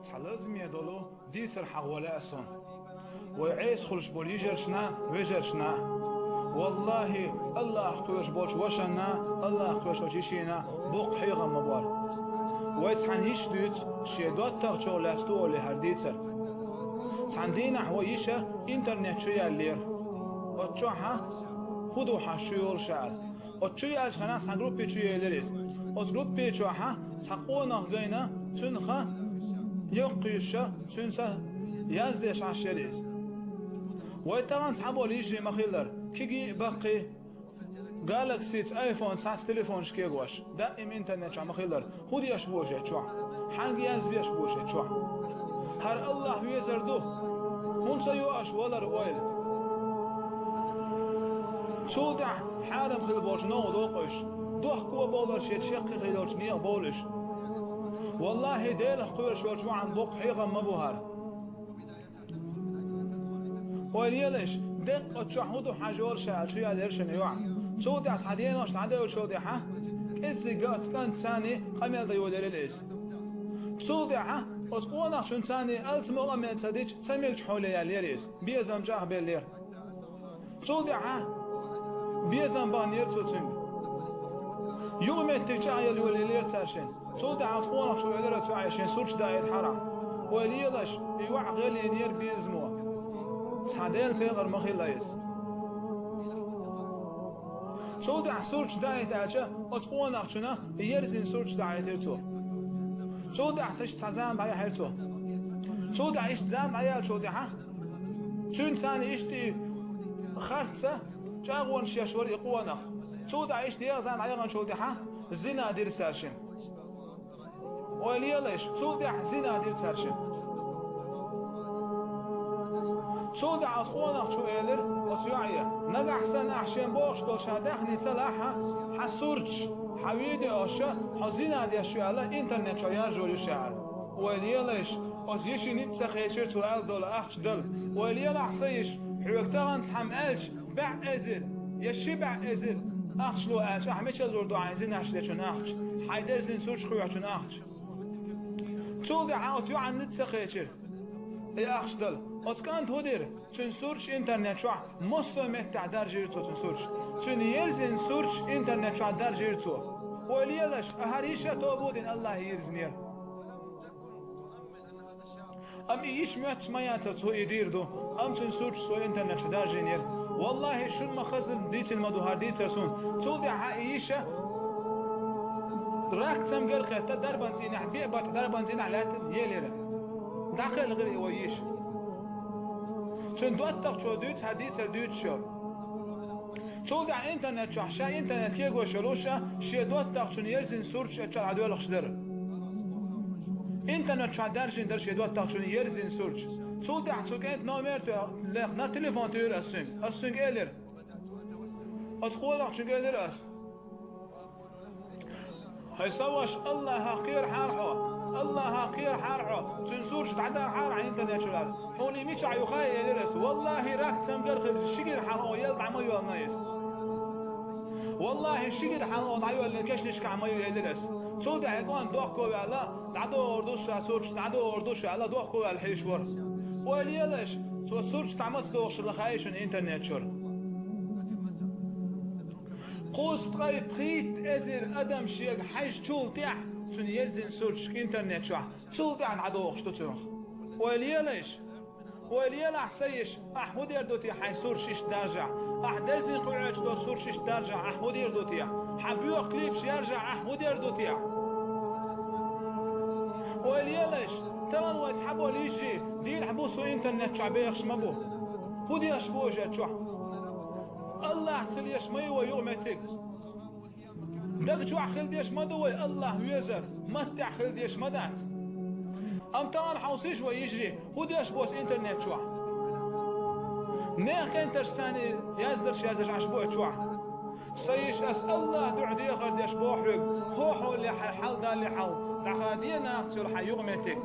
لازم يدلو ديتر حوالي أسون ويعيس خلش بوليجرشنا ويجرشنا والله الله قوش بولش وشنا الله قوش وشيشينا بوق حيغا مبار ويتحن هيش دوت شيدوت تغشو لاستو لهرديتر تندينا حويشة انترنت شوية اللير وتشوحا خدو حشيول شعر وتشوية الشخنا سان جروبي شوية الليريز وتجروبي شوحا تقونا غينا تنخا يقيشة تنسى يازديش عشريز ويتغان تحبو ليجي مخيلر كيجي باقي جالكسي ايفون ساعة تليفون شكيغوش دائم انترنت شو مخيلر خودي يشبوش يتشوح حانجي يازبي يشبوش يتشوح هر الله يزردو هون سيواش ولا رويل تودع حارم خل بولش نو دوقش دوح كوا بولش يتشيقي خيدولش نيغ بولش والله ديل قوش والشو عن بوق حيغا مبوهر وليلش دق اتشحودو حاجول شال شو يالرشن يوع تودع صحدين وش تعدي وشودي ها إزاي قات كان ثاني قميل ضيول للإز تودع وتقونا شون ثاني ألت مغمل تديج تميل حولي ياليريز بيزم جاه بيلير تودع بيزم بانير توتنج يوم التجاه يلولي لير تارشين تودع تقونا شو يدرا تعيشين سوتش داير حرام وليلش يوع غير ينير بيزموه صاديل بيغر مخيلايس تودع سورش دايت أجا أتقون أخشنا يرزين سورش دايت هرتو تودع سش تزام بايا هرتو تودع إيش تزام عيال تودع تون ثاني إيش تي خرطة جاغون شيشور يقونخ تودع إيش ديال زام عيال تودع زنا دير ساشين وليلش تودع زنا دير ساشين تودع أتقونخ شو إيلر أتوعيه نجح سنة عشان بوش دول شادخني تلاحة حسورج حويدي أشياء حزين عادي أشياء على إنترنت شوية جوري شعر وليلش أزيشي نبتة خيشر توال دول أخش دل وليل أحسيش حوكتغن تحملش بع أزل يشي بع أزل أخش لو أخش أحميش الوردو عايزين أخش شون أخش حيدر زين سورج خويا شون أخش تودع أتوع عن نبتة خيشر أخش دل أتكان تودير تنسورش إنترنت شو مصمت تعدار جيرتو تنسورش تنيرزن سورش إنترنت شو تعدار جيرتو وليلش أهريشة توبودين الله يرزنير أم إيش ماتش ما ياتو يدير دو أم تنسورش سو إنترنت شو دار جينير والله شو المخزن ديت المدوهار ديت رسون تودع عايشة راك تمقل خيطة دربانتين عبيع بات دربانتين علاتن يليرا داخل غير ويش چون دو تا چو دوت هدیت دوت شو تودع اینترنت شو شا اینترنت که گوشلوشا شی دو تا چون یرزین سورچ چال عدو لخشدر اینترنت شو درجن در شی دو تا چون یرزین سورچ تودع تو کنت نامرت لخ نا تلفن تور اسنگ الر اتخوض چون الر اس هاي سواش الله حقير حرحه الله حقير حرحه تنسورش تعدا حار على الانترنت شغال حوني ميش عيوخاي يدرس والله راك تمقرخ الشقر حرحه يلد عمايو النايس والله الشقر حرحه عيو اللي كشلش عمايو يدرس تودع يقان دوحكو على دعدو اردوش سورش دعدو اردوش على دوحكو على الحيشور وليلش تو سورش تعمت دوخش الخايش الانترنت شور قوس تغي بخيت ازر ادم شيخ حاج تشول تاع تون يرزن سورش انترنت شو تشول تاع عدوخ شتو تنخ وليلا حسيش احمد يردوتي حي سورشش درجع احدرزن قعج دو سورشش درجع احمد يردوتي حبيو كليبش يرجع احمد يردوتي وليلاش ترى وقت حبوا ليجي دين حبوسو انترنت شعبيخش مبو خدي اشبوجه شو الله تخليش ما يو يومتك دق شو خلديش ما دوي الله يزر متع خلديش ما دات ام تان حوسيش ويجري خديش بوس انترنت شو نيخ كان ترساني يازدرش يازدرش عشبوه شو سيش اس الله دعدي غرديش بوحرق هو حول حل دال حل دخادينا تصير حيومتك